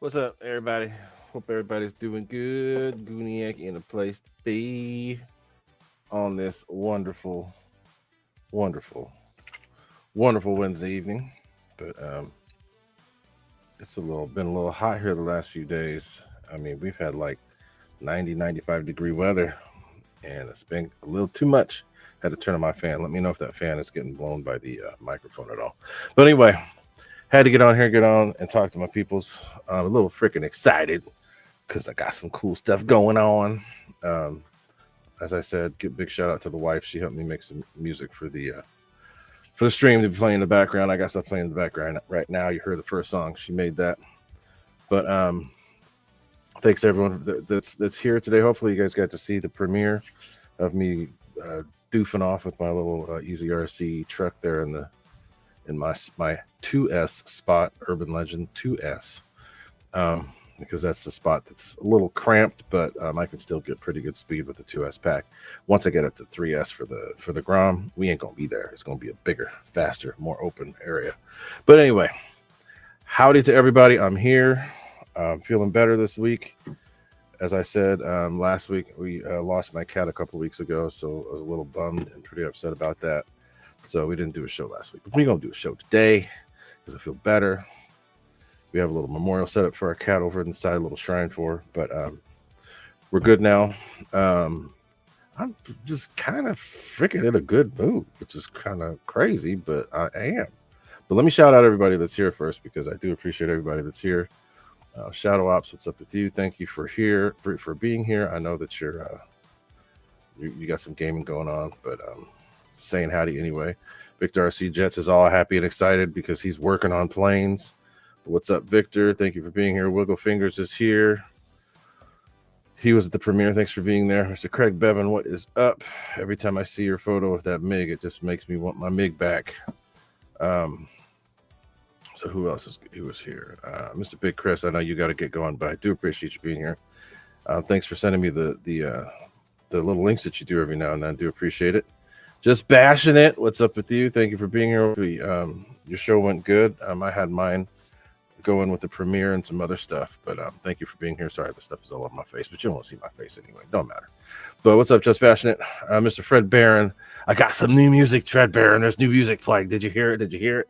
What's up, everybody? Hope everybody's doing good. Gooniac in a place to be on this wonderful, wonderful, wonderful Wednesday evening. But it's been a little hot here the last few days. I mean, we've had like 90, 95-degree weather, and it's been a little too much. Had to turn on my fan. Let me know if that fan is getting blown by the microphone at all. But anyway, had to get on and talk to my peoples. I'm a little freaking excited because I got some cool stuff going on. As I said, give big shout out to the wife. She helped me make some music for the stream to be playing in the background. I got stuff playing in the background right now. You heard the first song. She made that. But thanks to everyone that's here today. Hopefully you guys got to see the premiere of me doofing off with my little Easy RC truck there in my 2S spot, Urban Legend 2S, because that's the spot that's a little cramped, but I can still get pretty good speed with the 2S pack. Once I get up to 3S for the Grom, we ain't gonna be there. It's gonna be a bigger, faster, more open area. But anyway, howdy to everybody. I'm here. I'm feeling better this week. As I said last week, we lost my cat a couple weeks ago, so I was a little bummed and pretty upset about that. So we didn't do a show last week. But we're going to do a show today because I feel better. We have a little memorial set up for our cat over inside, a little shrine for her. But we're good now. I'm just kind of freaking in a good mood, which is kind of crazy, but I am. But let me shout out everybody that's here first because I do appreciate everybody that's here. Shadow Ops, what's up with you? Thank you for being here. I know that you got some gaming going on, but saying howdy anyway. Victor RC Jets is all happy and excited because he's working on planes. What's up, Victor? Thank you for being here. Wiggle Fingers is here. He was at the premiere. Thanks for being there. Mr. Craig Bevan, what is up? Every time I see your photo with that MiG, it just makes me want my MiG back. So who else was here? Mr. Big Chris, I know you got to get going, but I do appreciate you being here. Thanks for sending me the little links that you do every now and then. I do appreciate it. Just bashing it. What's up with you? Thank you for being here. Your show went good. I had mine going with the premiere and some other stuff, but thank you for being here. Sorry, the stuff is all over my face, but you don't want to see my face anyway. Don't matter. But what's up, Just Bashing It? Mr. Fred Barron. I got some new music, Fred Barron. There's new music playing. Did you hear it?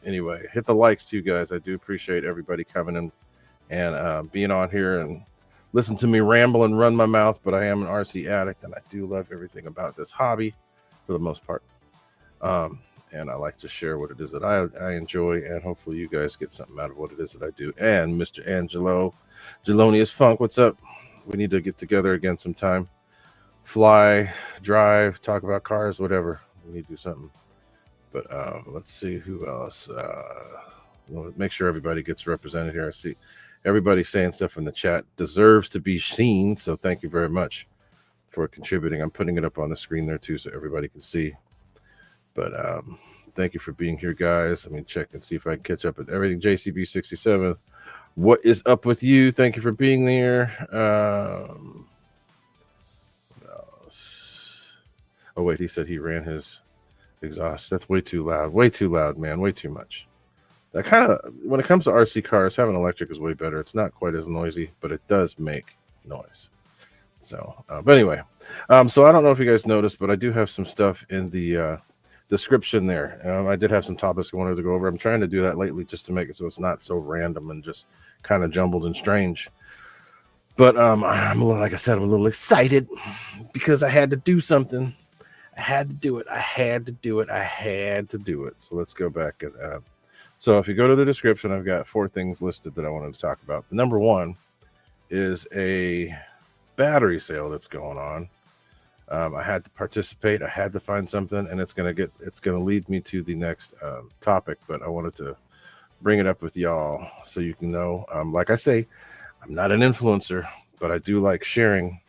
Anyway, hit the likes too, guys. I do appreciate everybody coming in and being on here and listen to me ramble and run my mouth, but I am an RC addict, and I do love everything about this hobby for the most part. And I like to share what it is that I enjoy, and hopefully you guys get something out of what it is that I do. And Mr. Angelo, Gelonius Funk, what's up? We need to get together again sometime. Fly, drive, talk about cars, whatever. We need to do something. But let's see who else. We'll make sure everybody gets represented here. I see everybody saying stuff in the chat deserves to be seen. So thank you very much for contributing. I'm putting it up on the screen there too, so everybody can see. But thank you for being here, guys. Let me check and see if I can catch up with everything. JCB67, what is up with you? Thank you for being there. What else? Oh wait, he said he ran his exhaust. That's way too loud, man, way too much. That kind of, when it comes to RC cars, having electric is way better. It's not quite as noisy, but it does make noise. So but anyway, so I don't know if you guys noticed, but I do have some stuff in the description there. I did have some topics I wanted to go over. I'm trying to do that lately just to make it so it's not so random and just kind of jumbled and strange. But I'm a little, like I said, I'm a little excited because I had to do something. I had to do it. I had to do it. I had to do it. So let's go back and so if you go to the description, I've got 4 things listed that I wanted to talk about. Number 1 is a battery sale that's going on. I had to participate. I had to find something, and it's gonna lead me to the next topic. But I wanted to bring it up with y'all so you can know. Like I say, I'm not an influencer, but I do like sharing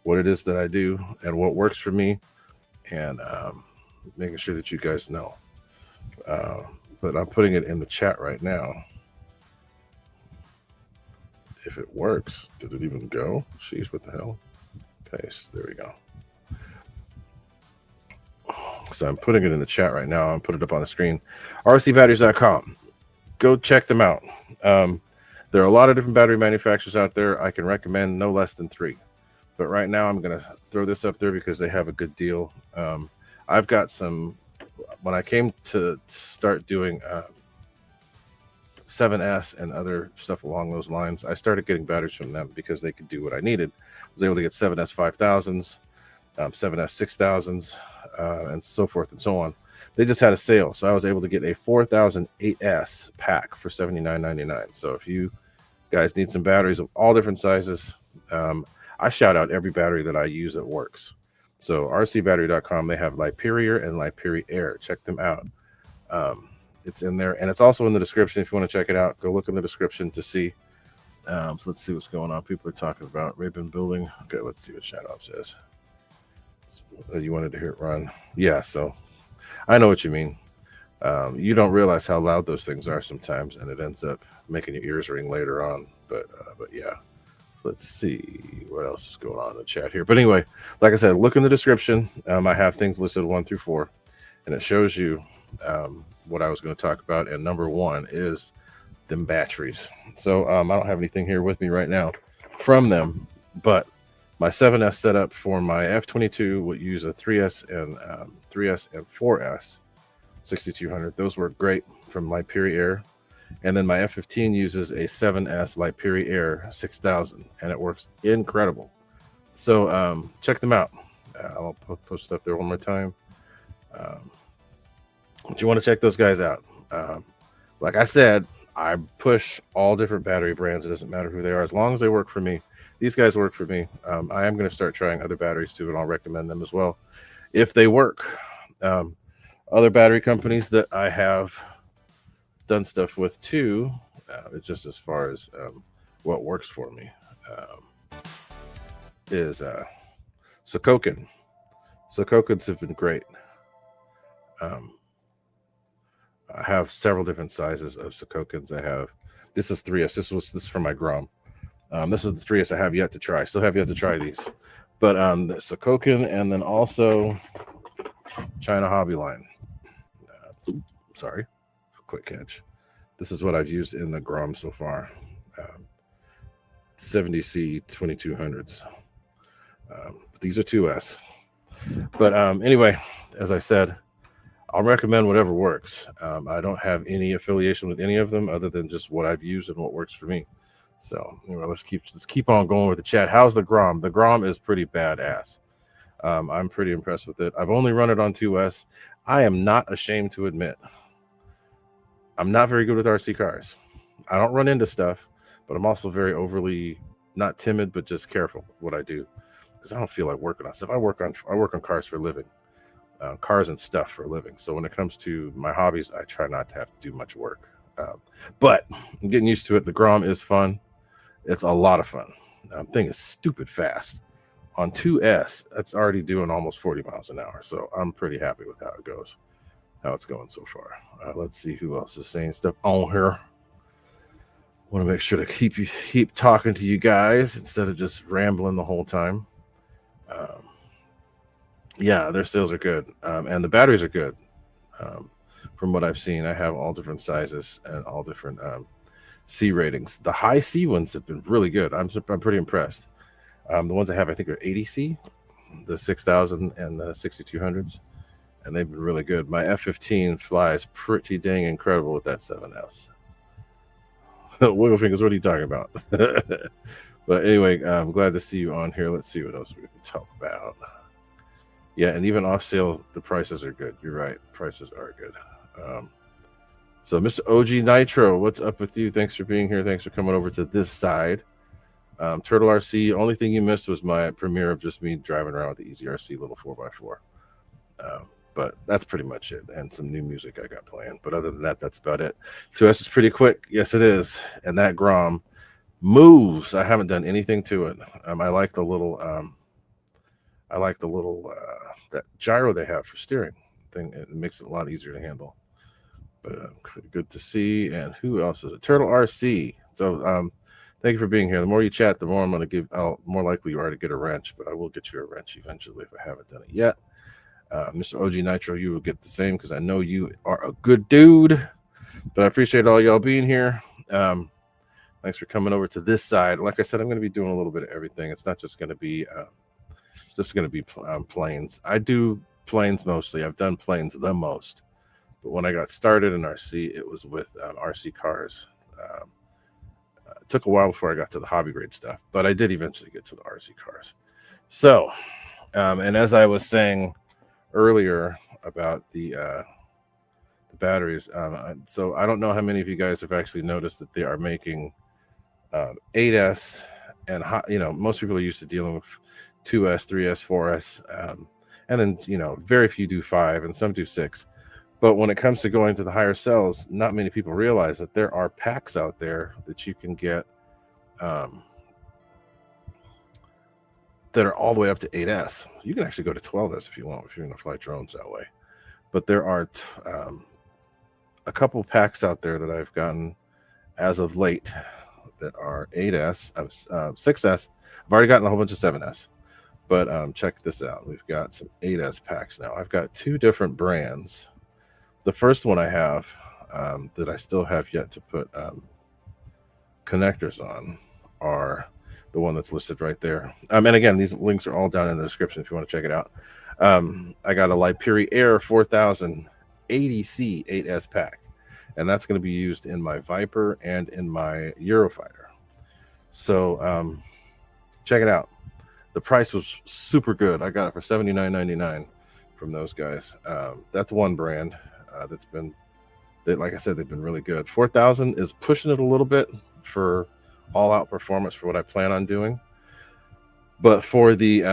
what it is that I do and what works for me, and making sure that you guys know. But I'm putting it in the chat right now. If it works, did it even go? Jeez, what the hell? Paste. There we go. So I'm putting it in the chat right now. I'm putting it up on the screen. rcbatteries.com. Go check them out. There are a lot of different battery manufacturers out there. I can recommend no less than 3. But right now I'm going to throw this up there because they have a good deal. I've got some, when I came to start doing 7S and other stuff along those lines, I started getting batteries from them because they could do what I needed. I was able to get 7S 5000s, 7S 6000s, and so forth and so on. They just had a sale, so I was able to get a 4008S pack for $79.99. So if you guys need some batteries of all different sizes, I shout out every battery that I use that works. So rcbattery.com, they have Liperior and Liperior. Check them out. It's in there, and it's also in the description if you want to check it out. Go look in the description to see. So let's see what's going on. People are talking about Raven building. Okay, let's see what Shadow says. You wanted to hear it run. Yeah, so I know what you mean. You don't realize how loud those things are sometimes, and it ends up making your ears ring later on. But yeah. So let's see what else is going on in the chat here. But anyway, like I said, look in the description. I have things listed 1 through 4, and it shows you what I was going to talk about. And number 1 is them batteries. So I don't have anything here with me right now from them, but my 7S setup for my F22 would use a 3S and 4S 6200. Those work great from Liperior. And then my F15 uses a 7S Liperior 6000, and it works incredible. So check them out. I'll post it up there one more time. But you want to check those guys out. Like I said, I push all different battery brands. It doesn't matter who they are, as long as they work for me. These guys work for me. I am going to start trying other batteries too, and I'll recommend them as well if they work. Other battery companies that I have done stuff with too, just as far as what works for me, is Sokokin. Sokokins have been great. I have several different sizes of Sokokins. I have, this is 3S. This is for my Grom. This is the 3S I have yet to try. Still have yet to try these. But the Sokokin, and then also China Hobby line. Sorry, quick catch. This is what I've used in the Grom so far. 70C 2200s. These are 2S. But anyway, as I said, I'll recommend whatever works. I don't have any affiliation with any of them other than just what I've used and what works for me. So anyway, let's keep on going with the chat. How's the Grom? The Grom is pretty badass. I'm pretty impressed with it. I've only run it on 2S. I am not ashamed to admit I'm not very good with RC cars. I don't run into stuff, but I'm also very overly, not timid, but just careful what I do, because I don't feel like working on stuff. I work on cars for a living. Cars and stuff for a living. So when it comes to my hobbies, I try not to have to do much work. But I'm getting used to it. The Grom is fun. It's a lot of fun. Thing is stupid fast. On 2S, that's already doing almost 40 miles an hour. So I'm pretty happy with how it goes, how it's going so far. Let's see who else is saying stuff on here. Want to make sure to keep talking to you guys instead of just rambling the whole time. Yeah, their sales are good, and the batteries are good. From what I've seen, I have all different sizes and all different C ratings. The high C ones have been really good. I'm pretty impressed. The ones I have, I think, are 80C, the 6000 and the 6200s. and they've been really good. My F-15 flies pretty dang incredible with that 7S. Wiggle fingers, what are you talking about? But anyway, I'm glad to see you on here. Let's see what else we can talk about. Yeah, and even off sale, the prices are good. You're right, prices are good. So, Mr. OG Nitro, what's up with you? Thanks for being here. Thanks for coming over to this side. Turtle RC, only thing you missed was my premiere of just me driving around with the Easy RC little 4x4. But that's pretty much it, and some new music I got playing. But other than that, that's about it. 2S is pretty quick. Yes, it is. And that Grom moves. I haven't done anything to it. I like the little that gyro they have for steering thing. It makes it a lot easier to handle. But good to see. And who else is it? Turtle RC. So thank you for being here. The more you chat, the more I'm going to give out. More likely you are to get a wrench, but I will get you a wrench eventually if I haven't done it yet. Mr. OG Nitro, you will get the same because I know you are a good dude. But I appreciate all y'all being here. Thanks for coming over to this side. Like I said, I'm going to be doing a little bit of everything. It's not just going to be planes. I do planes mostly. I've done planes the most. But when I got started in RC, it was with RC cars. It took a while before I got to the hobby grade stuff, but I did eventually get to the RC cars. So, and as I was saying earlier about the batteries, so I don't know how many of you guys have actually noticed that they are making 8S, and most people are used to dealing with 2S, 3S, 4S, and then very few do 5, and some do 6. But when it comes to going to the higher cells, not many people realize that there are packs out there that you can get that are all the way up to 8S. You can actually go to 12S if you want, if you're going to fly drones that way. But there are a couple packs out there that I've gotten as of late that are 8S, 6S. I've already gotten a whole bunch of 7S. But check this out. We've got some 8S packs now. I've got 2 different brands. The first one I have that I still have yet to put connectors on are the one that's listed right there. And again, these links are all down in the description if you want to check it out. I got a Liperi Air 4000 80C 8S pack, and that's going to be used in my Viper and in my Eurofighter. So check it out. The price was super good. I got it for $79.99 from those guys. That's one brand that's been, like I said, they've been really good. 4000 is pushing it a little bit for all-out performance for what I plan on doing, but for the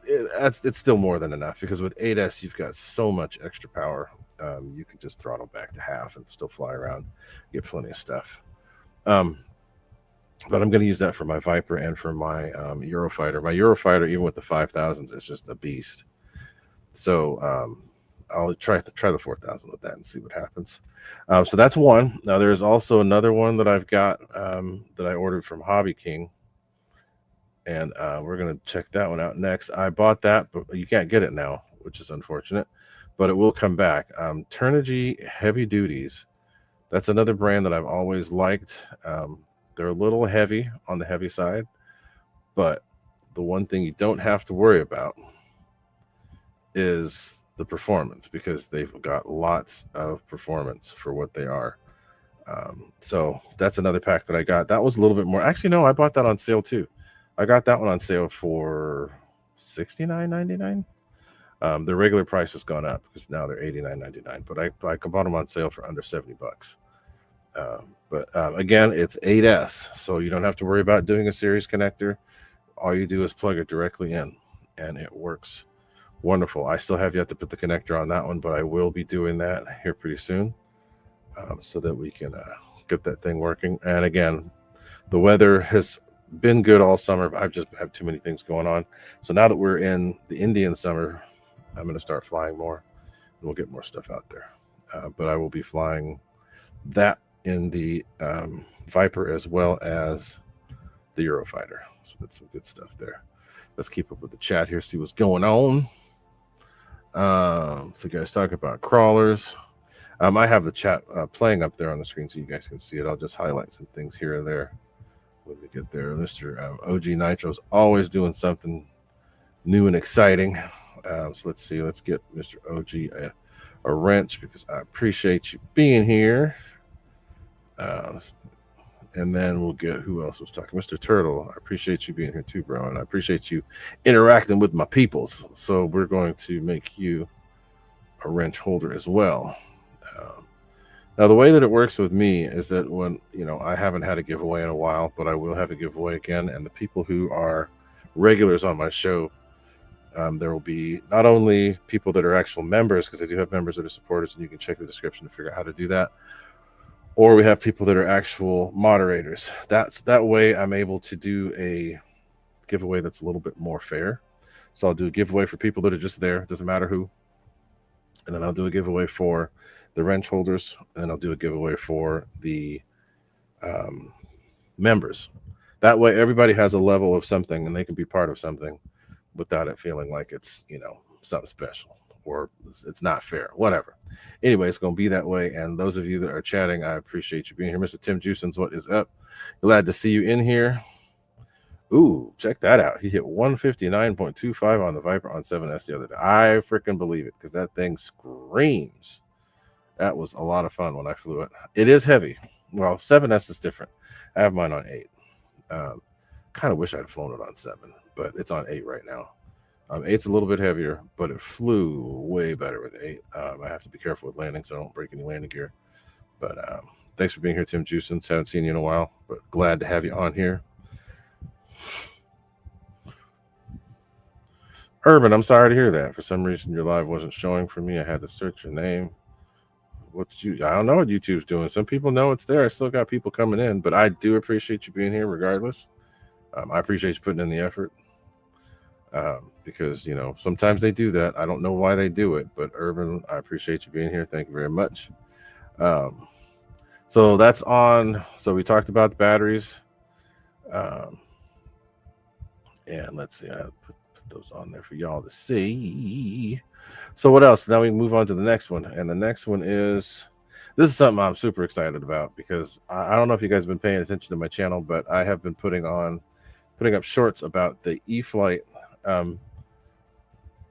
it's still more than enough, because with 8S you've got so much extra power. You can just throttle back to half and still fly around, get plenty of stuff. But I'm going to use that for my Viper and for my Eurofighter. My Eurofighter, even with the 5000s, is just a beast. So I'll try the 4000 with that and see what happens. So that's one. Now there's also another one that I've got that I ordered from Hobby King, and we're going to check that one out next. I bought that, but you can't get it now, which is unfortunate, but it will come back. Turnigy Heavy Duties. That's another brand that I've always liked. They're a little heavy on the heavy side, but the one thing you don't have to worry about is the performance, because they've got lots of performance for what they are. So that's another pack that I got. That was a little bit more. Actually, no, I bought that on sale too. I got that one on sale for $69.99. The regular price has gone up because now they're $89.99, but I bought them on sale for under $70. But again, it's 8S, so you don't have to worry about doing a series connector. All you do is plug it directly in, and it works wonderful. I still have yet to put the connector on that one, but I will be doing that here pretty soon, so that we can get that thing working. And again, the weather has been good all summer, but I've just have too many things going on. So now that we're in the Indian summer, I'm going to start flying more, and we'll get more stuff out there. But I will be flying that in the Viper as well as the Eurofighter. So that's some good stuff there. Let's keep up with the chat here, see what's going on. So guys, talk about crawlers. I have the chat playing up there on the screen so you guys can see it. I'll just highlight some things here and there when we get there. Mr. OG Nitro's always doing something new and exciting. So let's see. Let's get Mr. OG a wrench because I appreciate you being here. And then we'll get who else was talking. Mr. Turtle, I appreciate you being here too, bro. And I appreciate you interacting with my peoples. So we're going to make you a wrench holder as well. Now, the way that it works with me is that when, I haven't had a giveaway in a while, but I will have a giveaway again. And the people who are regulars on my show, there will be not only people that are actual members, because I do have members that are supporters, and you can check the description to figure out how to do that. Or we have people that are actual moderators. That way I'm able to do a giveaway that's a little bit more fair. So I'll do a giveaway for people that are just there, doesn't matter who. And then I'll do a giveaway for the wrench holders, and then I'll do a giveaway for the members. That way everybody has a level of something and they can be part of something without it feeling like it's, something special or it's not fair, whatever. Anyway, it's going to be that way. And those of you that are chatting, I appreciate you being here. Mr. Tim Juicens, what is up? Glad to see you in here. Ooh, check that out. He hit 159.25 on the Viper on 7S the other day. I freaking believe it because that thing screams. That was a lot of fun when I flew it. It is heavy. Well, 7S is different. I have mine on 8. Kind of wish I'd flown it on 7, but it's on 8 right now. 8's a little bit heavier, but it flew way better with 8. I have to be careful with landing so I don't break any landing gear. But thanks for being here, Tim Juicens. Haven't seen you in a while, but glad to have you on here. Urban, I'm sorry to hear that. For some reason, your live wasn't showing for me. I had to search your name. I don't know what YouTube's doing. Some people know it's there. I still got people coming in, but I do appreciate you being here regardless. I appreciate you putting in the effort. Because, sometimes they do that. I don't know why they do it, but Urban, I appreciate you being here. Thank you very much. So that's on. So we talked about the batteries. And let's see, I put those on there for y'all to see. So what else? Now we move on to the next one. And the next one is, this is something I'm super excited about because I don't know if you guys have been paying attention to my channel, but I have been putting up shorts about the Xfly, the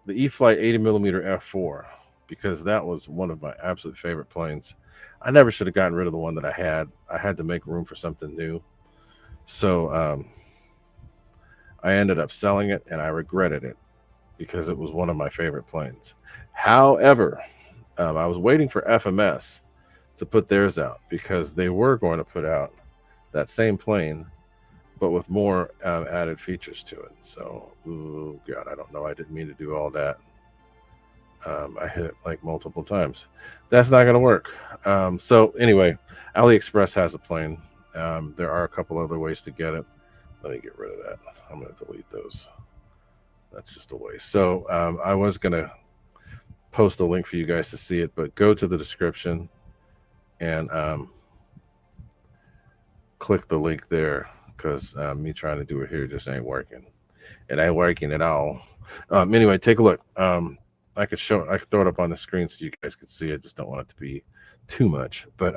Xfly 80mm f4, because that was one of my absolute favorite planes. I never should have gotten rid of the one that I had. I had to make room for something new. So I ended up selling it, and I regretted it because it was one of my favorite planes. However, I was waiting for FMS to put theirs out because they were going to put out that same plane, but with more added features to it. So, oh God, I don't know. I didn't mean to do all that. I hit it like multiple times. That's not going to work. So anyway, AliExpress has a plane. There are a couple other ways to get it. Let me get rid of that. I'm going to delete those. That's just a waste. So I was going to post a link for you guys to see it, but go to the description and click the link there because me trying to do it here just ain't working. It ain't working at all. Anyway, take a look. I could throw it up on the screen so you guys could see it. Just don't want it to be too much, but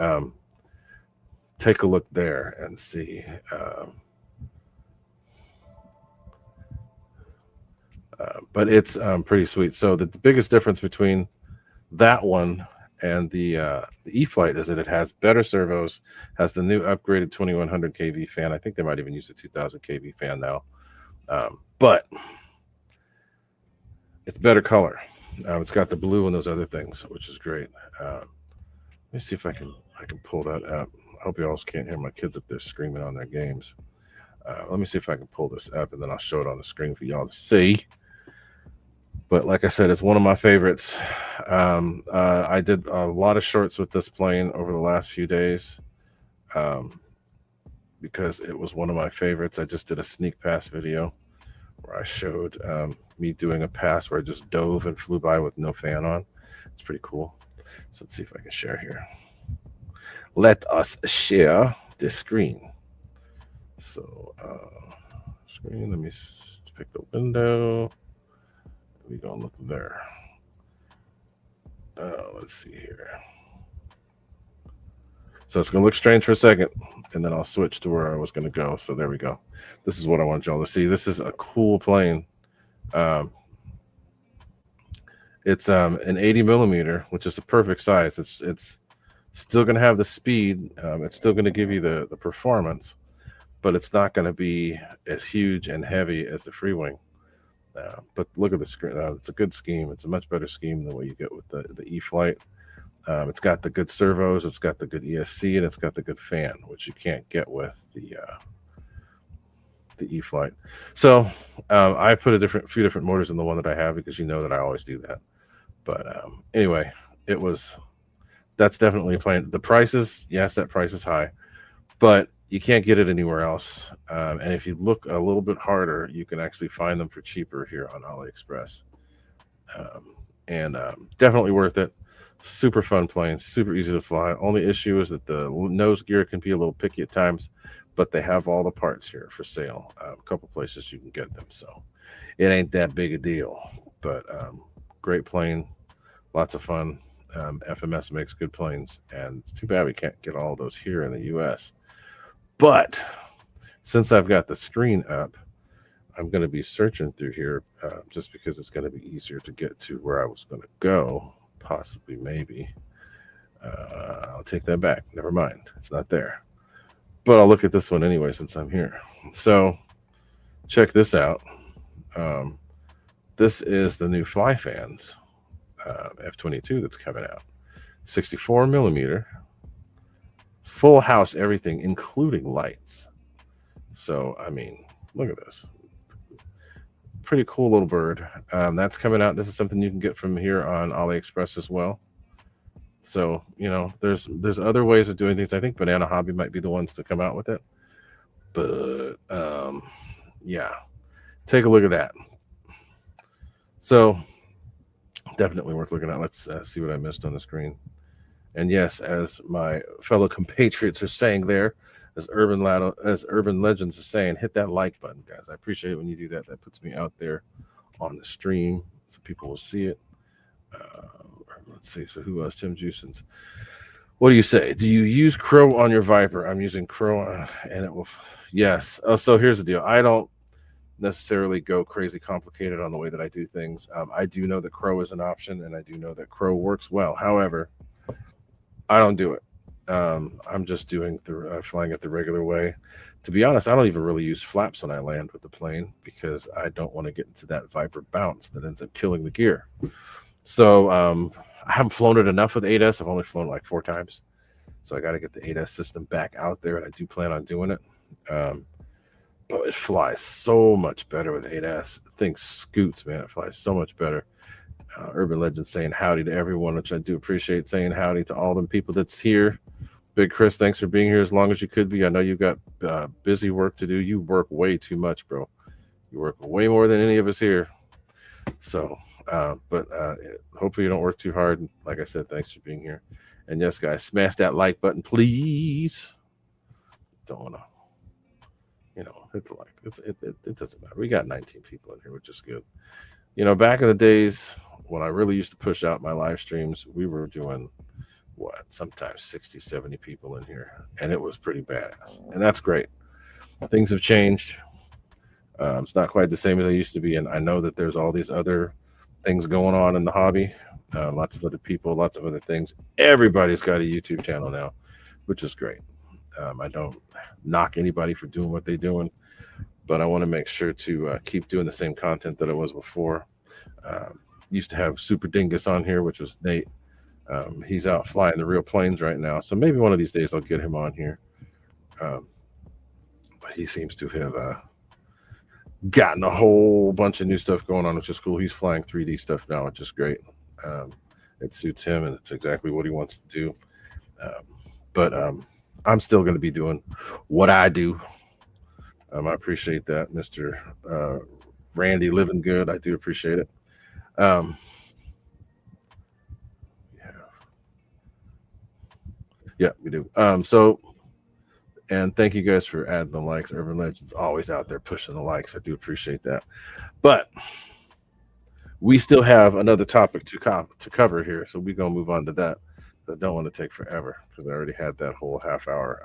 take a look there and see. But it's pretty sweet. So the biggest difference between that one and the E-Flight is that it has better servos, has the new upgraded 2100 kV fan. I think they might even use the 2000 kV fan now. But it's better color. It's got the blue and those other things, which is great. Let me see if I can pull that up. I hope you all can't hear my kids up there screaming on their games. Let me see if I can pull this up, and then I'll show it on the screen for y'all to see. But like I said, it's one of my favorites. I did a lot of shorts with this plane over the last few days because it was one of my favorites. I just did a sneak pass video where I showed me doing a pass where I just dove and flew by with no fan on. It's pretty cool. So let's see if I can share here. Let us share the screen. So screen, let me pick the window. We're going to look there. Let's see here. So it's going to look strange for a second, and then I'll switch to where I was going to go. So there we go. This is what I want y'all to see. This is a cool plane. It's an 80 millimeter, which is the perfect size. It's still going to have the speed. It's still going to give you the performance, but it's not going to be as huge and heavy as the free wing. But look at the screen. It's a good scheme. It's a much better scheme than what you get with the E-flite. It's got the good servos, it's got the good ESC, and it's got the good fan, which you can't get with the E-flite. So I put few different motors in the one that I have because you know that I always do that. But anyway, it was that's definitely playing. The prices, yes, that price is high, but you can't get it anywhere else. And if you look a little bit harder, you can actually find them for cheaper here on AliExpress. And definitely worth it. Super fun plane, super easy to fly. Only issue is that the nose gear can be a little picky at times, but they have all the parts here for sale. A couple places you can get them, so it ain't that big a deal. But great plane, lots of fun. FMS makes good planes, and it's too bad we can't get all those here in the U.S. But since I've got the screen up, I'm going to be searching through here just because it's going to be easier to get to where I was going to go. Possibly, maybe. I'll take that back. Never mind. It's not there. But I'll look at this one anyway since I'm here. So, check this out. Um, this is the new Fly Fans F-22 that's coming out. 64 millimeter, full house everything, including lights. So, I mean, look at this. Pretty cool little bird. That's coming out. This is something you can get from here on AliExpress as well. So there's other ways of doing things. I think Banana Hobby might be the ones to come out with it. But yeah, take a look at that. So definitely worth looking at. Let's see what I missed on the screen. And yes, as my fellow compatriots are saying there, as Urban Legends is saying, hit that like button, guys. I appreciate it when you do that. That puts me out there on the stream so people will see it. Let's see. So who else? Tim Jusins. What do you say? Do you use Crow on your Viper? I'm using Crow, and it will. Yes. Oh, so here's the deal. I don't necessarily go crazy complicated on the way that I do things. I do know that Crow is an option, and I do know that Crow works well. However, I don't do it. I'm just doing flying it the regular way. To be honest, I don't even really use flaps when I land with the plane because I don't want to get into that Viper bounce that ends up killing the gear. So I haven't flown it enough with 8S. I've only flown it like 4 times. So I got to get the 8S system back out there, and I do plan on doing it. But it flies so much better with 8S. Thing scoots, man. It flies so much better. Urban Legend saying howdy to everyone, which I do appreciate. Saying howdy to all them people that's here. Big Chris, thanks for being here as long as you could be. I know you've got busy work to do. You work way too much, bro. You work way more than any of us here. So, but hopefully you don't work too hard. Like I said, thanks for being here. And yes, guys, smash that like button, please. Don't want to, hit the like. It doesn't matter. We got 19 people in here, which is good. Back in the days when I really used to push out my live streams, we were doing sometimes 60, 70 people in here, and it was pretty badass. And that's great. Things have changed. It's not quite the same as they used to be, and I know that there's all these other things going on in the hobby. Lots of other people, lots of other things. Everybody's got a YouTube channel now, which is great. I don't knock anybody for doing what they're doing, but I want to make sure to keep doing the same content that I was before. Used to have Super Dingus on here, which was Nate. He's out flying the real planes right now, so maybe one of these days I'll get him on here. But he seems to have gotten a whole bunch of new stuff going on, which is cool. He's flying 3D stuff now, which is great. It suits him, and it's exactly what he wants to do. But I'm still going to be doing what I do. I appreciate that, Mr. Randy Living Good. I do appreciate it. Yeah, we do. And thank you guys for adding the likes. Urban Legends always out there pushing the likes. I do appreciate that. But we still have another topic to cover here, so we're gonna move on to that. I don't want to take forever because I already had that whole half hour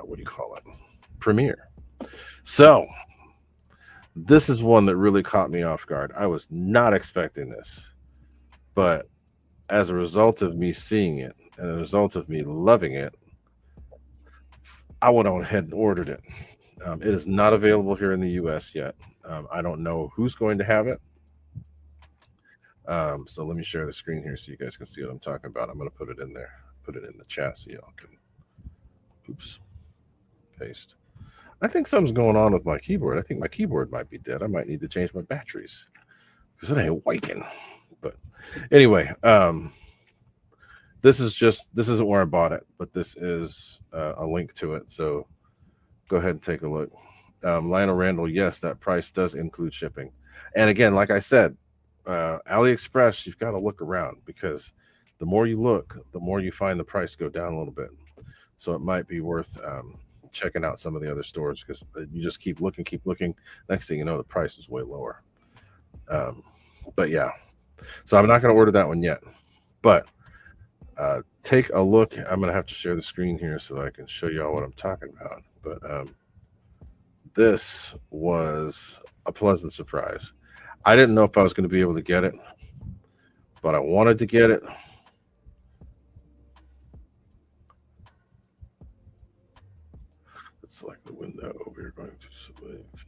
what do you call it, premiere. So This is one that really caught me off guard. I was not expecting this, but as a result of me seeing it and a result of me loving it, I went on ahead and ordered it. It is not available here in the U.S. yet. I don't know who's going to have it. So let me share the screen here so you guys can see what I'm talking about. I'm going to put it in there, put it in the chat so y'all can, oops, paste. I think something's going on with my keyboard. I think my keyboard might be dead. I might need to change my batteries because it ain't working. But anyway, this isn't where I bought it, but this is a link to it. So go ahead and take a look. Lionel Randall, yes, that price does include shipping. And again, like I said, AliExpress, you've got to look around because the more you look, the more you find the price go down a little bit. So it might be worth checking out some of the other stores because you just keep looking. Next thing you know, the price is way lower. Um, but yeah, so I'm not going to order that one yet. But take a look. I'm going to have to share the screen here so I can show you all what I'm talking about. But this was a pleasant surprise. I didn't know if I was going to be able to get it, but I wanted to get it. Let's select the window. We're going to select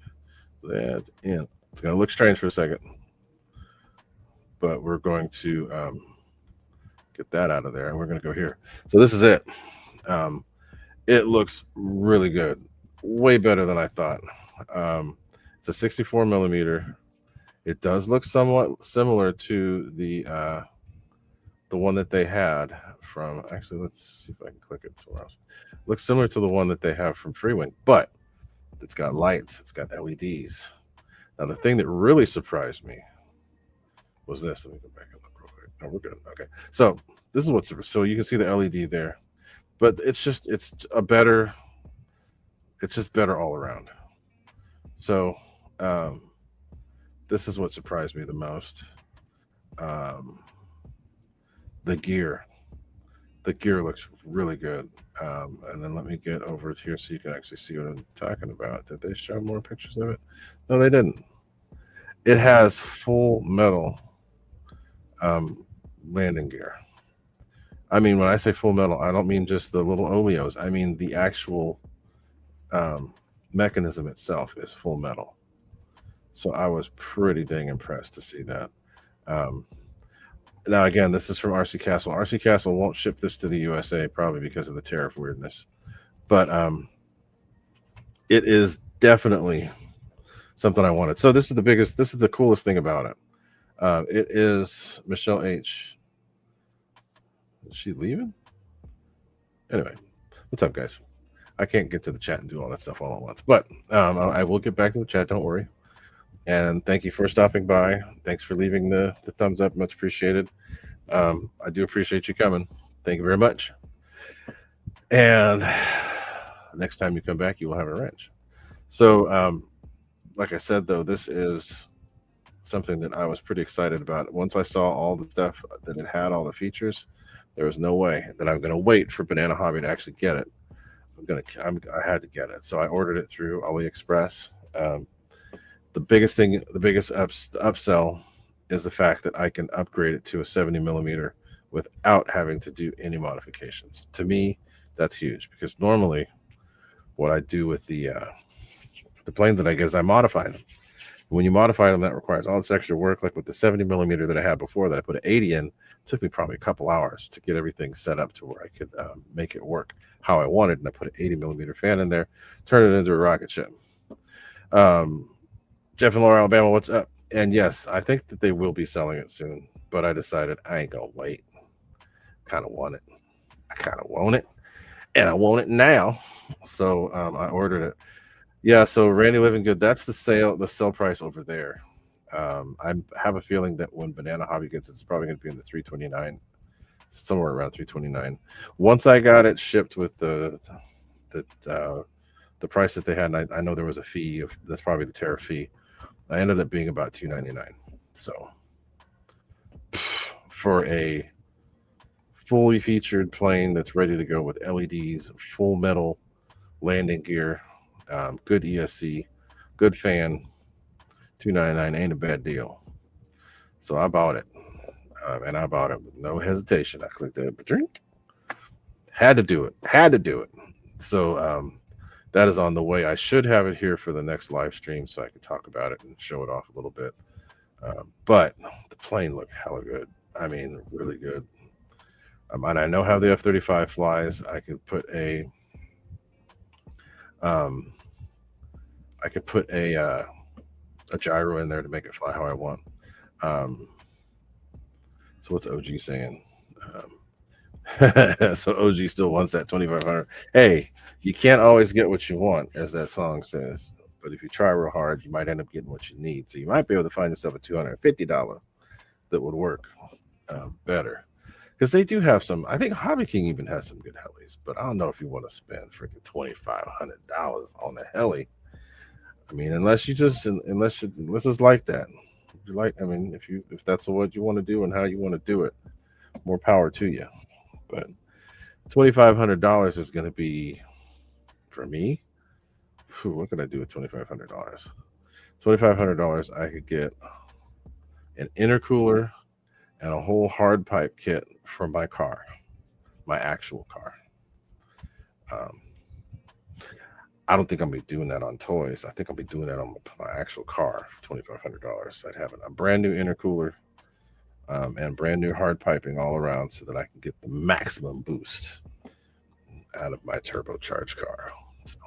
that in. It's going to look strange for a second, but we're going to get that out of there, and we're going to go here. So this is it. Um, it looks really good, way better than I thought. It's a 64 millimeter. It does look somewhat similar to the one that they had from. Actually, let's see if I can click it somewhere else. Looks similar to the one that they have from Freewing, but it's got lights. It's got LEDs. Now, the thing that really surprised me was this. Let me go back and look real quick. No, we're good. Okay, so this is what's so you can see the LED there, but it's a better. It's just better all around. So um, this is what surprised me the most. Um, the gear. The gear looks really good. And then let me get over here so you can actually see what I'm talking about. Did they show more pictures of it? No, they didn't. It has full metal um, landing gear. I mean, when I say full metal, I don't mean just the little oleos. I mean the actual um, mechanism itself is full metal. So I was pretty dang impressed to see that. Um, Now, again, this is from RC Castle. RC Castle won't ship this to the USA probably because of the tariff weirdness, but it is definitely something I wanted. So this is the biggest. This is the coolest thing about it. It is Michelle H. Is she leaving? Anyway, what's up, guys? I can't get to the chat and do all that stuff all at once, but I will get back to the chat. Don't worry. And thank you for stopping by. Thanks for leaving the thumbs up. Much appreciated. I do appreciate you coming. Thank you very much. And next time you come back, you will have a wrench. So, like I said, though, this is something that I was pretty excited about. Once I saw all the stuff that it had, all the features, there was no way that I'm going to wait for Banana Hobby to actually get it. I had to get it, so I ordered it through AliExpress. The biggest thing, the biggest upsell is the fact that I can upgrade it to a 70 millimeter without having to do any modifications. To me, that's huge because normally what I do with the planes that I get is I modify them. When you modify them, that requires all this extra work. Like with the 70 millimeter that I had before, that I put an 80 in, it took me probably a couple hours to get everything set up to where I could make it work how I wanted. And I put an 80 millimeter fan in there, turn it into a rocket ship. Jeff in Laura, Alabama, what's up? And yes, I think that they will be selling it soon, but I decided I ain't gonna wait. Kind of want it. I kind of want it, and I want it now. So I ordered it. Yeah. So Randy Living Good, that's the sell price over there. I have a feeling that when Banana Hobby gets it, it's probably going to be in the 329, somewhere around 329. Once I got it shipped with the price that they had, and I know there was a fee of that's probably the tariff fee. I ended up being about $299. So for a fully featured plane that's ready to go with LEDs, full metal landing gear, good ESC, good fan, $299 ain't a bad deal. So I bought it, and I bought it with no hesitation. I clicked that, drink. Had to do it. Had to do it. So that is on the way. I should have it here for the next live stream, so I can talk about it and show it off a little bit. But the plane looked hella good. I mean, really good. And I know how the F-35 flies. Um, I could put a gyro in there to make it fly how I want. Um, so what's OG saying? So OG still wants that 2,500. Hey, you can't always get what you want, as that song says. But if you try real hard, you might end up getting what you need. So you might be able to find yourself a $250 that would work better. Because they do have some. I think Hobby King even has some good helis, but I don't know if you want to spend freaking $2,500 on a heli. I mean, unless it's like that. You like, I mean, if that's what you want to do and how you want to do it, more power to you. But $2,500 is going to be for me. What could I do with $2,500? $2,500, I could get an intercooler and a whole hard pipe kit for my car, my actual car. Um, I don't think I'm gonna be doing that on toys. I think I'll be doing that on my actual car for $2,500. I'd have a brand new intercooler and brand new hard piping all around so that I can get the maximum boost out of my turbocharged car. So,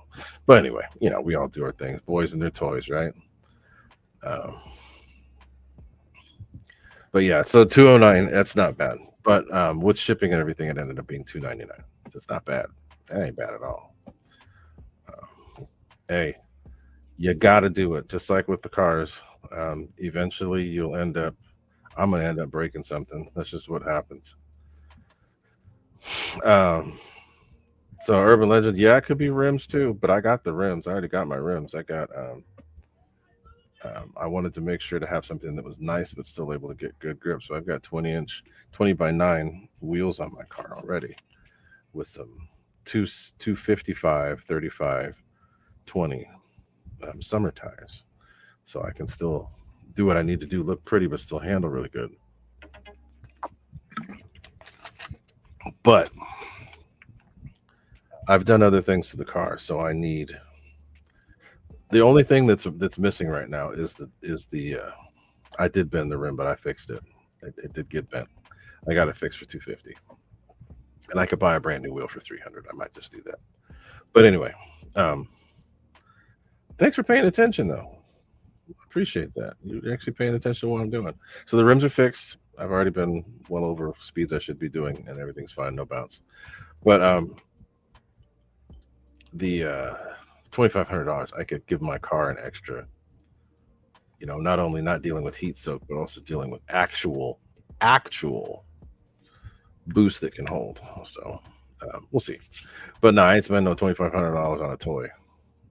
but anyway, we all do our things, boys and their toys, right? Um, but yeah, so 209, that's not bad. But with shipping and everything, it ended up being $299. It's not bad. That ain't bad at all. Hey, you got to do it. Just like with the cars, eventually I'm gonna end up breaking something. That's just what happens. Um, so Urban Legend, yeah, it could be rims too, but I got the rims. I already got my rims. I wanted to make sure to have something that was nice but still able to get good grip. So I've got 20 by 9 wheels on my car already, with some 255, 35, 20 summer tires, so I can still do what I need to do, look pretty, but still handle really good. But I've done other things to the car, so I need. The only thing that's missing right now is the. I did bend the rim, but I fixed it. It did get bent. I got it fixed for 250, and I could buy a brand new wheel for 300. I might just do that. But anyway, thanks for paying attention, though. Appreciate that. You're actually paying attention to what I'm doing. So the rims are fixed. I've already been well over speeds I should be doing, and everything's fine, no bounce. But the $2,500, I could give my car an extra. Not only not dealing with heat soak, but also dealing with actual boost that can hold. So we'll see. But no, I ain't spending no $2,500 on a toy.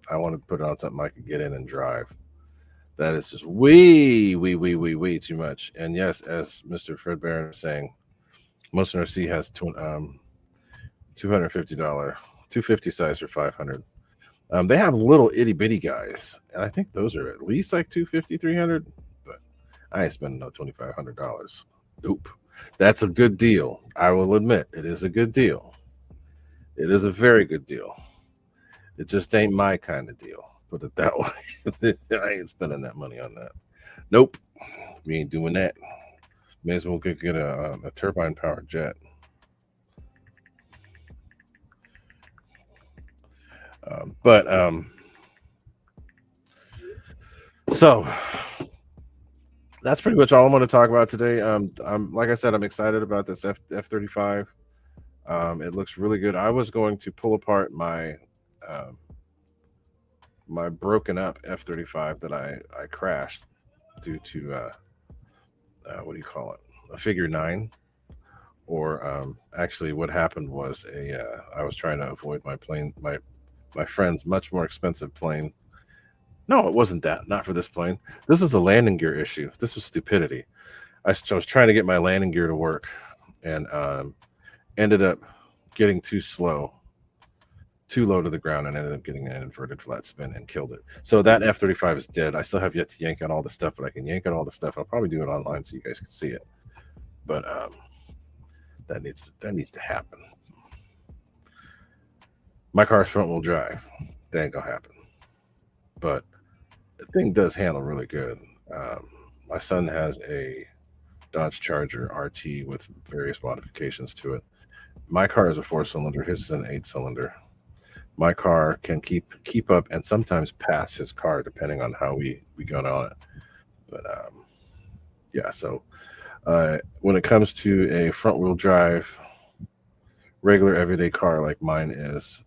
I want to put it on something I could get in and drive. That is just way too much. And yes, as Mr. Fred Barron is saying, Motion RC has $250, 250 size for 500. They have little itty bitty guys, and I think those are at least like 250, 300. But I ain't spending no $2,500. Nope. That's a good deal. I will admit it is a good deal. It is a very good deal. It just ain't my kind of deal. Put it that way. I ain't spending that money on that. Nope. We ain't doing that. May as well get a turbine powered jet. But so that's pretty much all I'm going to talk about today. I'm like I said, I'm excited about this F-35. It looks really good. I was going to pull apart my my broken up F-35 that I crashed due to what do you call it? A figure 9. Or actually, what happened was I was trying to avoid my plane, my friend's much more expensive plane. No, it wasn't that. Not for this plane. This was a landing gear issue. This was stupidity. I was trying to get my landing gear to work, and ended up getting too slow too low to the ground and ended up getting an inverted flat spin and killed it. So that F-35 is dead. I still have yet to yank out all the stuff, but I can yank out all the stuff. I'll probably do it online so you guys can see it. But that needs to happen. My car's front wheel drive. That ain't gonna happen. But the thing does handle really good. Um, my son has a Dodge Charger RT with various modifications to it. My car is a 4 cylinder. His is an 8 cylinder. My car can keep up and sometimes pass his car depending on how we go on it. But yeah, so when it comes to a front wheel drive regular everyday car like mine is,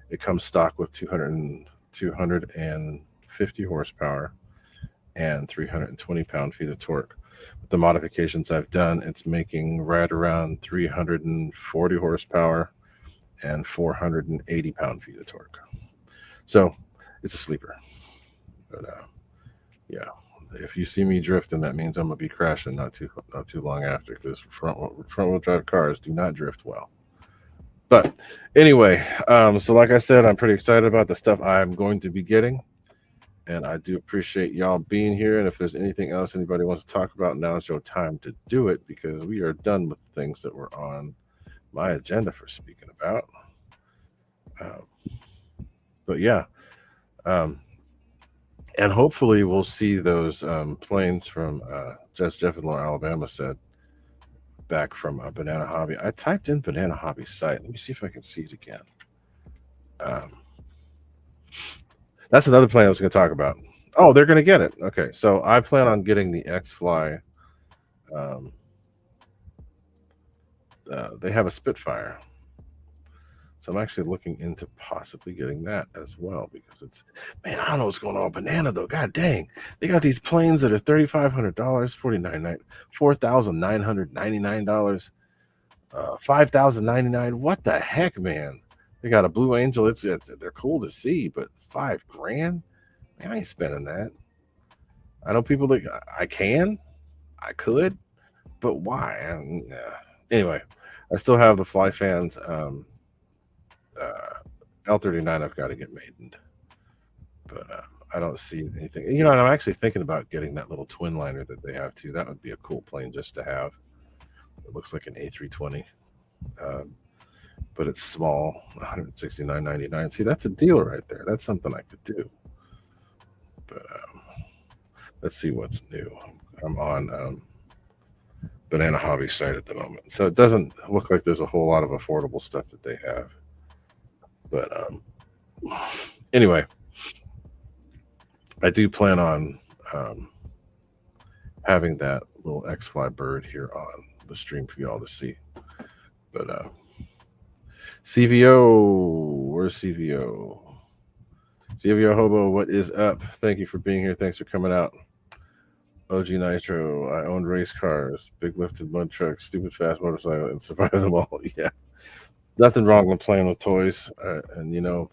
it comes stock with 250 horsepower and 320 pound-feet of torque. With the modifications I've done, it's making right around 340 horsepower and 480 pound-feet of torque. So it's a sleeper. But yeah, if you see me drifting, that means I'm gonna be crashing not too long after, because front wheel drive cars do not drift well. But anyway, so like I said, I'm pretty excited about the stuff I'm going to be getting, and I do appreciate y'all being here. And if there's anything else anybody wants to talk about, now is your time to do it, because we are done with the things that were on my agenda for speaking about. But yeah, um, and hopefully we'll see those planes from Jeff in Alabama said back from Banana Hobby. I typed in Banana Hobby site. Let me see if I can see it again. Um, that's another plane I was going to talk about. Oh, they're going to get it. Okay, so I plan on getting the Xfly. Um, they have a Spitfire. So I'm actually looking into possibly getting that as well, because it's, man, I don't know what's going on with Banana though. God dang, they got these planes that are $3,500, $4,999, $5,099. What the heck, man? They got a Blue Angel. They're cool to see, but $5,000, man, I ain't spending that. I know people that I could, but why? Anyway, I still have the Fly Fans. L39 I've got to get made, but I don't see anything. And I'm actually thinking about getting that little twin liner that they have too. That would be a cool plane just to have. It looks like an A320, but it's small, $169.99. See, that's a deal right there. That's something I could do. But let's see what's new. I'm on Banana Hobby site at the moment, so it doesn't look like there's a whole lot of affordable stuff that they have. But anyway, I do plan on having that little Xfly bird here on the stream for y'all to see. But CVO, where's CVO? CVO Hobo, what is up? Thank you for being here. Thanks for coming out. OG Nitro, I owned race cars, big lifted mud trucks, stupid fast motorcycle, and survived them all. Yeah. Nothing wrong with playing with toys, and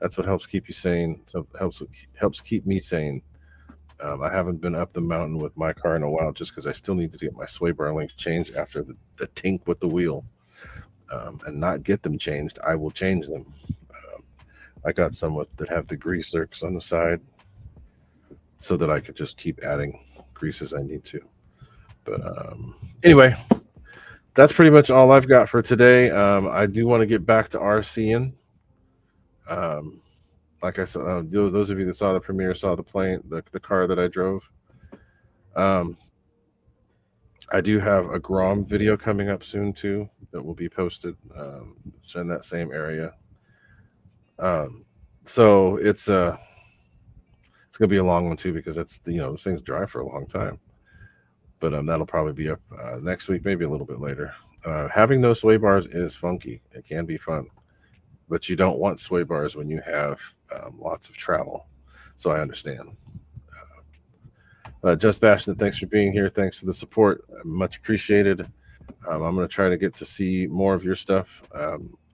that's what helps keep you sane. So helps keep me sane. I haven't been up the mountain with my car in a while, just because I still need to get my sway bar links changed after the tink with the wheel, and not get them changed. I will change them. I got some that have the grease zerks on the side, so that I could just keep adding grease as I need to. But anyway, that's pretty much all I've got for today. I do want to get back to RCing. Like I said, those of you that saw the premiere saw the plane, the car that I drove. I do have a Grom video coming up soon too that will be posted. It's in that same area. So it's gonna be a long one too, because that's those things dry for a long time. But that'll probably be up next week, maybe a little bit later. Having those sway bars is funky. It can be fun, but you don't want sway bars when you have lots of travel. So I understand. Just Bastion, thanks for being here. Thanks for the support. Much appreciated. I'm going to try to get to see more of your stuff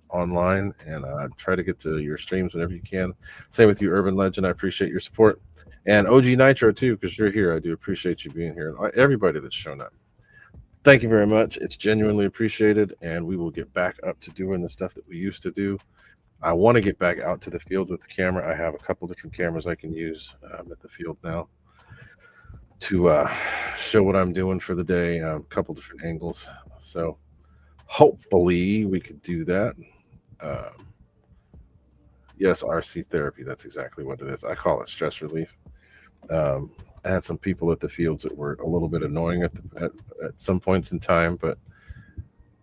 online, and try to get to your streams whenever you can. Same with you, Urban Legend. I appreciate your support. And OG Nitro too, because you're here. I do appreciate you being here. Everybody that's shown up, thank you very much. It's genuinely appreciated, and we will get back up to doing the stuff that we used to do. I want to get back out to the field with the camera. I have a couple different cameras I can use at the field now to show what I'm doing for the day, a couple different angles. So hopefully we could do that. Um, yes, RC therapy. That's exactly what it is. I call it stress relief. Um, I had some people at the fields that were a little bit annoying at some points in time, but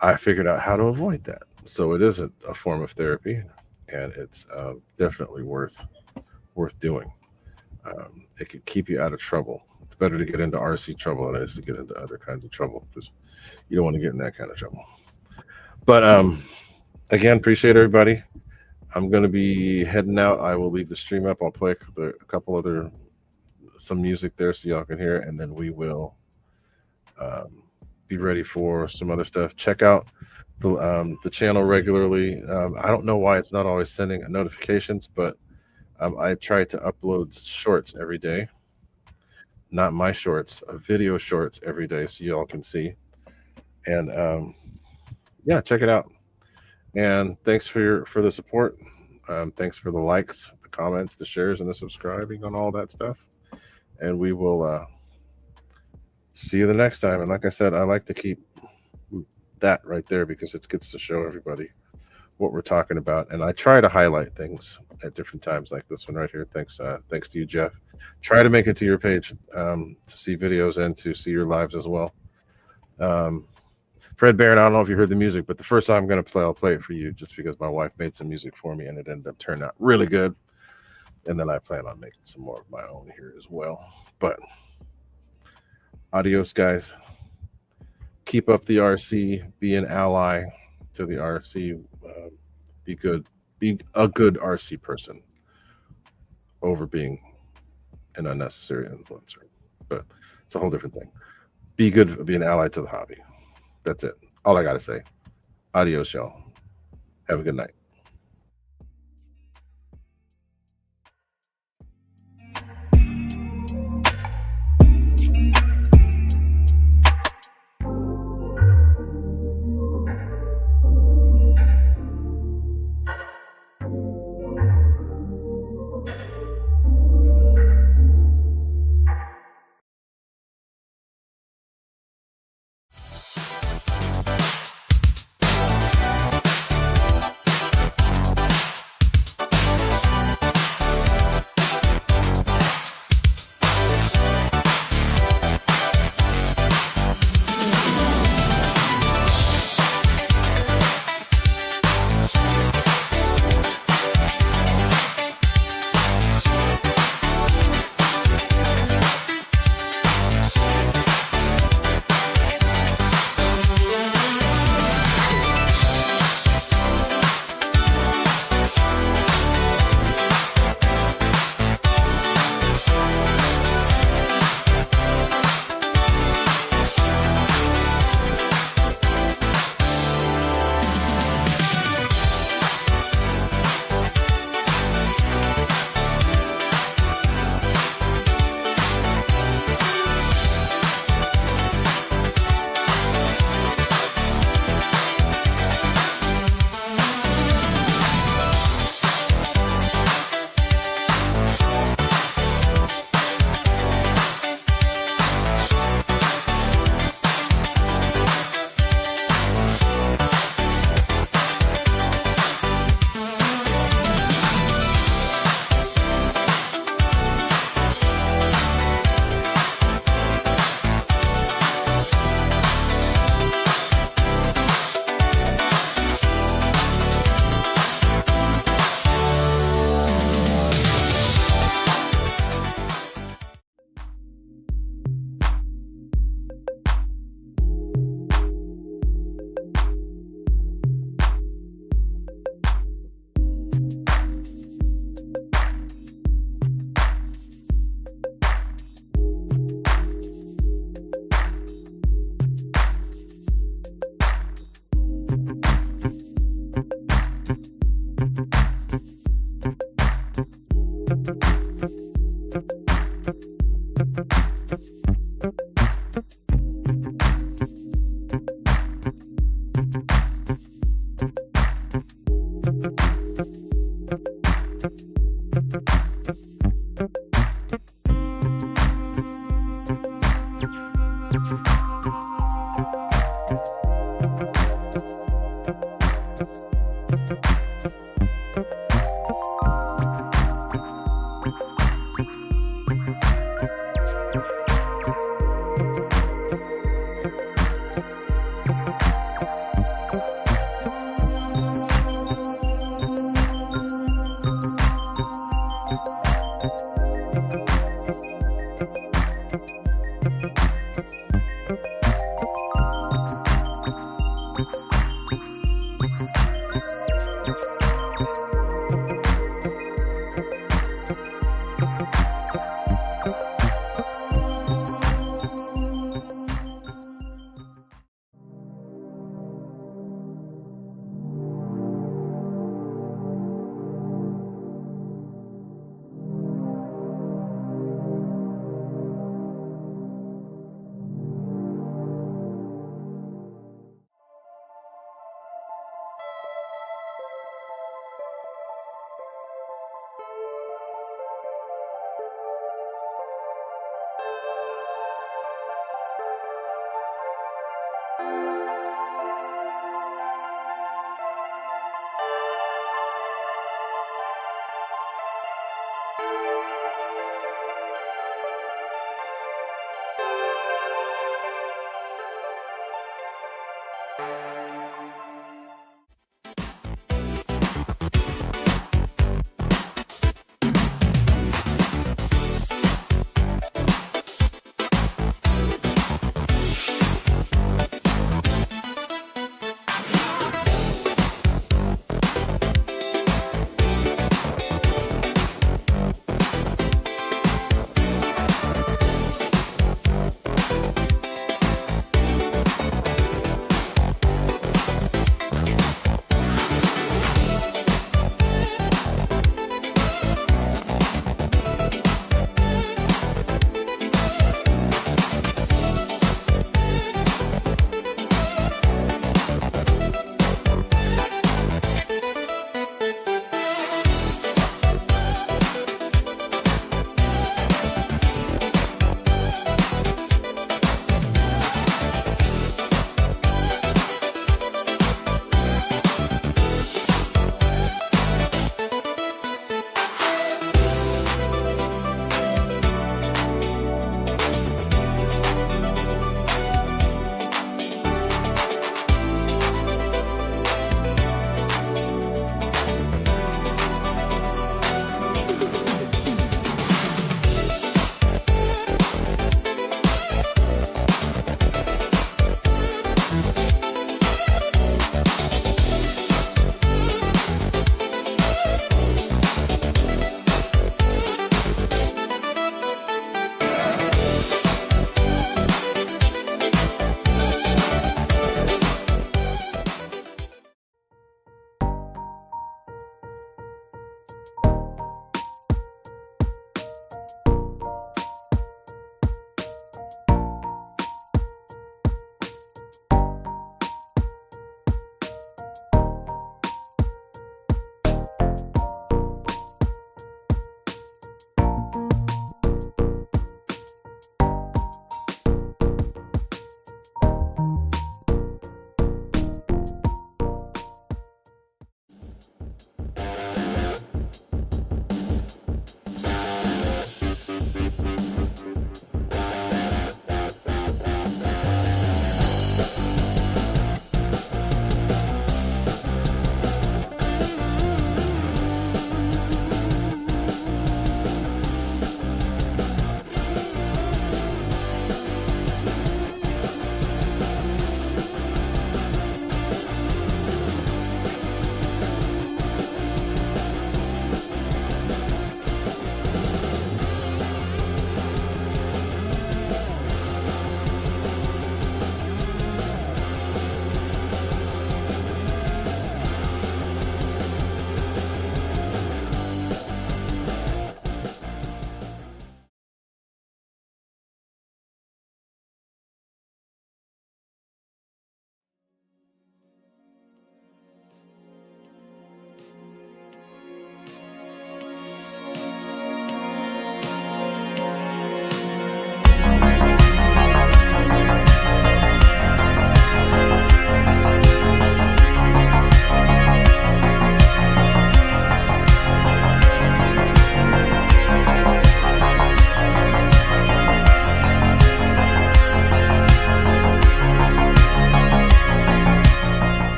I figured out how to avoid that. So it isn't a form of therapy, and it's definitely worth doing. It could keep you out of trouble. It's better to get into RC trouble than it is to get into other kinds of trouble because you don't want to get in that kind of trouble. But again, appreciate everybody. I'm going to be heading out. I will leave the stream up. I'll play a couple other some music there so y'all can hear it, and then we will be ready for some other stuff. Check out the channel regularly. I don't know why it's not always sending notifications, but I try to upload shorts every day. Not my shorts, video shorts every day so y'all can see. And yeah, check it out. And thanks for the support. Thanks for the likes, the comments, the shares, and the subscribing on all that stuff. And we will see you the next time. And like I said, I like to keep that right there because it gets to show everybody what we're talking about. And I try to highlight things at different times, like this one right here. Thanks to you, Jeff. Try to make it to your page to see videos and to see your lives as well. Fred Barron, I don't know if you heard the music, but the first song I'm going to play, I'll play it for you just because my wife made some music for me and it ended up turning out really good. And then I plan on making some more of my own here as well. But adios, guys. Keep up the RC. Be an ally to the RC. Be good. Be a good RC person over being an unnecessary influencer. But it's a whole different thing. Be good. Be an ally to the hobby. That's it. All I got to say. Adios, y'all. Have a good night.